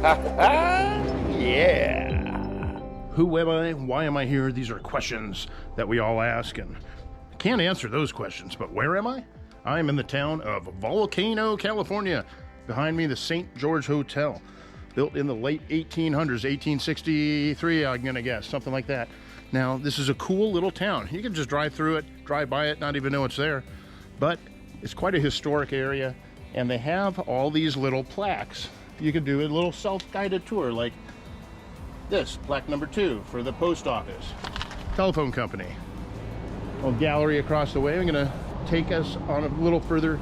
Yeah. Who am I? Why am I here? These are questions that we all ask, and I can't answer those questions, but where am I? I'm in the town of Volcano, California. Behind me, the St. George Hotel, built in the late 1800s, 1863, I'm gonna guess, something like that. Now, this is a cool little town. You can just drive through it, drive by it, not even know it's there. But it's quite a historic area, and they have all these little plaques. You can do a little self-guided tour like this, plaque number 2 for the post office, telephone company. A gallery across the way. I'm gonna take us on a little further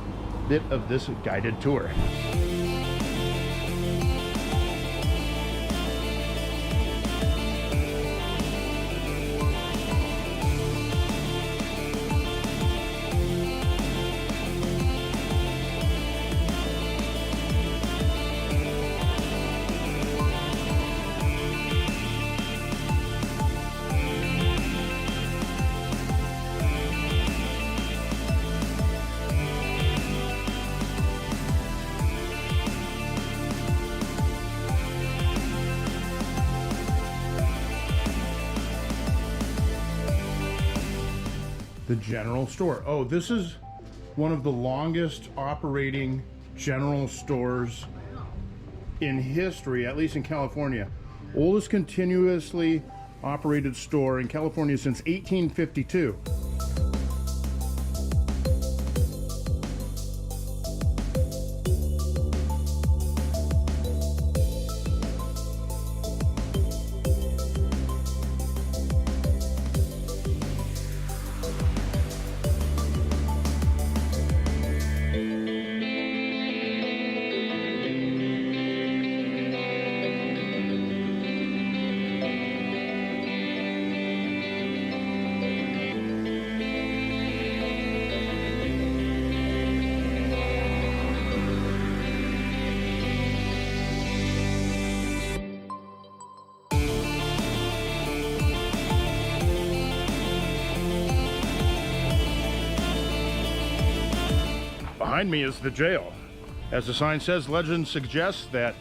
bit of this guided tour. The general store. Oh, this is one of the longest operating general stores in history, at least in California. Oldest continuously operated store in California since 1852. Behind me is the jail. As the sign says, legend suggests that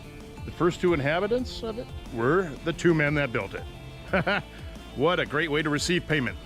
the first 2 inhabitants of it were the 2 men that built it. What a great way to receive payment.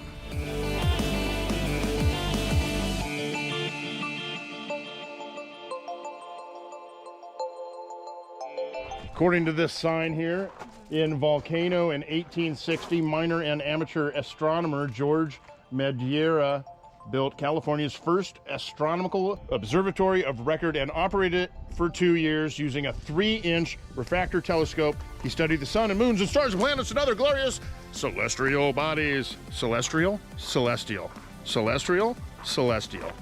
According to this sign here, in Volcano in 1860, minor and amateur astronomer George Mediera built California's first astronomical observatory of record and operated it for 2 years using a 3-inch refractor telescope. He studied the sun and moons and stars and planets and other glorious celestial bodies. Celestial? Celestial. Celestial? Celestial.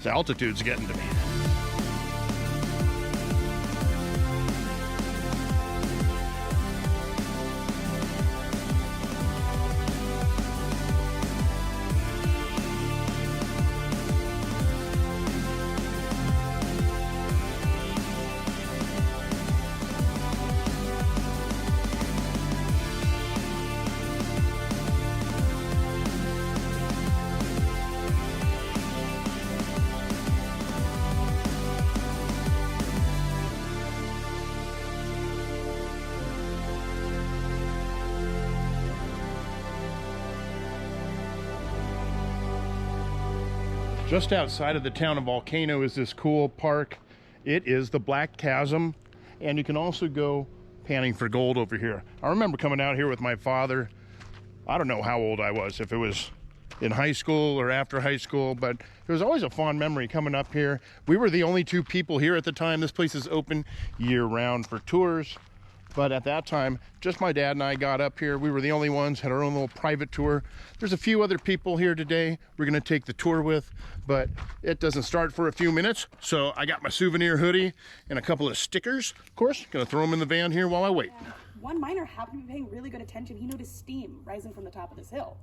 The altitude's getting to me. Just outside of the town of Volcano is this cool park. It is the Black Chasm, and you can also go panning for gold over here. I remember coming out here with my father. I don't know how old I was, if it was in high school or after high school, but it was always a fond memory coming up here. We were the only 2 people here at the time. This place is open year-round for tours. But at that time, just my dad and I got up here. We were the only ones, had our own little private tour. There's a few other people here today we're gonna take the tour with, but it doesn't start for a few minutes. So I got my souvenir hoodie and a couple of stickers. Of course, gonna throw them in the van here while I wait. One miner happened to be paying really good attention. He noticed steam rising from the top of this hill.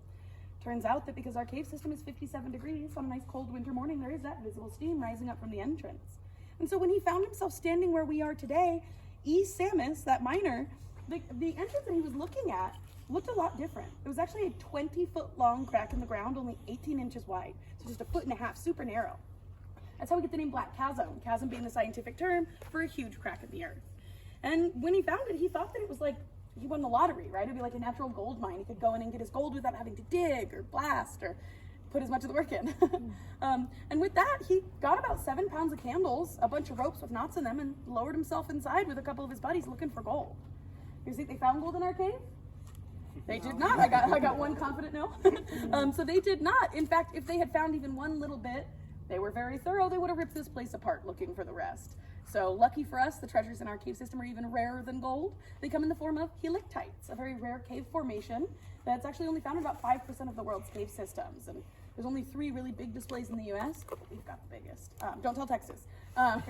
Turns out that because our cave system is 57 degrees, on a nice cold winter morning, there is that visible steam rising up from the entrance. And so when he found himself standing where we are today, E. Samus, that miner, the entrance that he was looking at looked a lot different. It was actually a 20-foot long crack in the ground, only 18 inches wide. So just a foot and a half, super narrow. That's how we get the name Black Chasm, chasm being the scientific term for a huge crack in the earth. And when he found it, he thought that it was like he won the lottery, right? It'd be like a natural gold mine. He could go in and get his gold without having to dig or blast or put as much of the work in. And with that, he got about 7 pounds of candles, a bunch of ropes with knots in them, and lowered himself inside with a couple of his buddies looking for gold. You think they found gold in our cave? They did not. I got one confident no. So they did not. In fact, if they had found even one little bit, they were very thorough. They would have ripped this place apart looking for the rest. So lucky for us, the treasures in our cave system are even rarer than gold. They come in the form of helictites, a very rare cave formation that's actually only found in about 5% of the world's cave systems. And there's only 3 really big displays in the US. We've got the biggest. Don't tell Texas.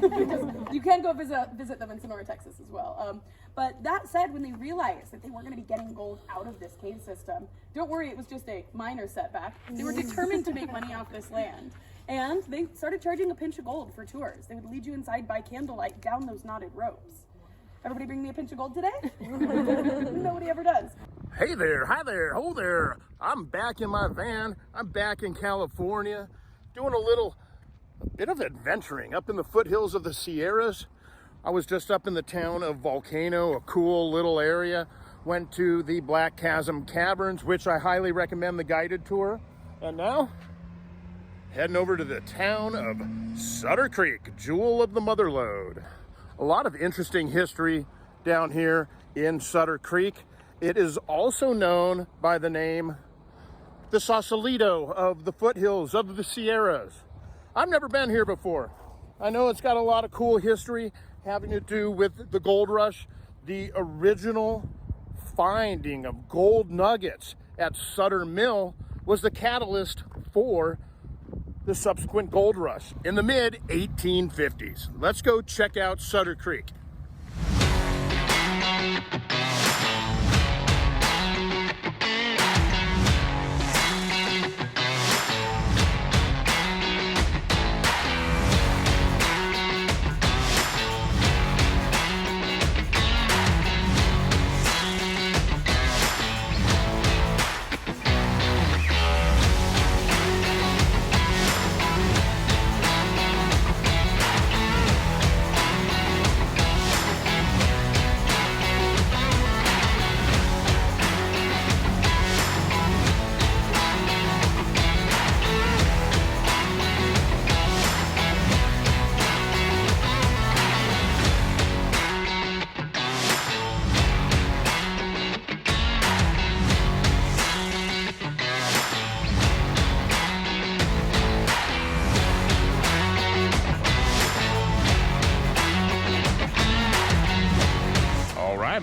Because you can go visit them in Sonora, Texas as well. But that said, when they realized that they weren't going to be getting gold out of this cave system, don't worry, it was just a minor setback. They were determined to make money off this land. And they started charging a pinch of gold for tours. They would lead you inside by candlelight down those knotted ropes. Everybody bring me a pinch of gold today? Nobody ever does. Hey there, hi there, ho there. I'm back in my van. I'm back in California, doing a bit of adventuring up in the foothills of the Sierras. I was just up in the town of Volcano, a cool little area. Went to the Black Chasm Caverns, which I highly recommend the guided tour. And now, heading over to the town of Sutter Creek, jewel of the Motherlode. A lot of interesting history down here in Sutter Creek. It is also known by the name the Sausalito of the foothills of the Sierras. I've never been here before. I know it's got a lot of cool history having to do with the gold rush. The original finding of gold nuggets at Sutter Mill was the catalyst for the subsequent gold rush in the mid 1850s. Let's go check out Sutter Creek.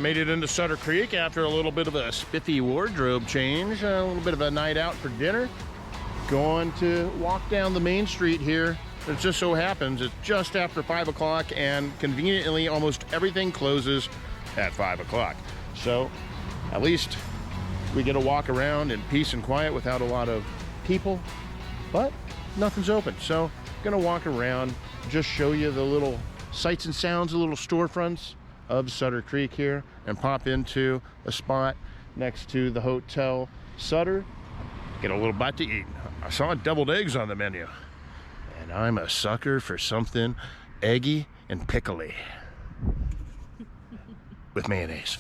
Made it into Sutter Creek after a little bit of a spiffy wardrobe change, a little bit of a night out for dinner. Going to walk down the main street here. It just so happens it's just after 5 o'clock, and conveniently almost everything closes at 5 o'clock. So at least we get to walk around in peace and quiet without a lot of people, but nothing's open. So gonna walk around, just show you the little sights and sounds, the little storefronts of Sutter Creek here, and pop into a spot next to the Hotel Sutter, get a little bite to eat. I saw deviled eggs on the menu, and I'm a sucker for something eggy and pickly with mayonnaise.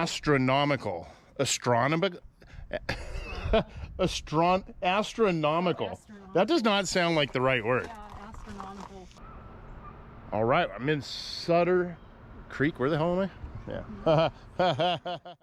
astronomical. Astronomical. Astronomical. That does not sound like the right word. Yeah, astronomical. All right, I'm in Sutter Creek. Where the hell am I? Yeah.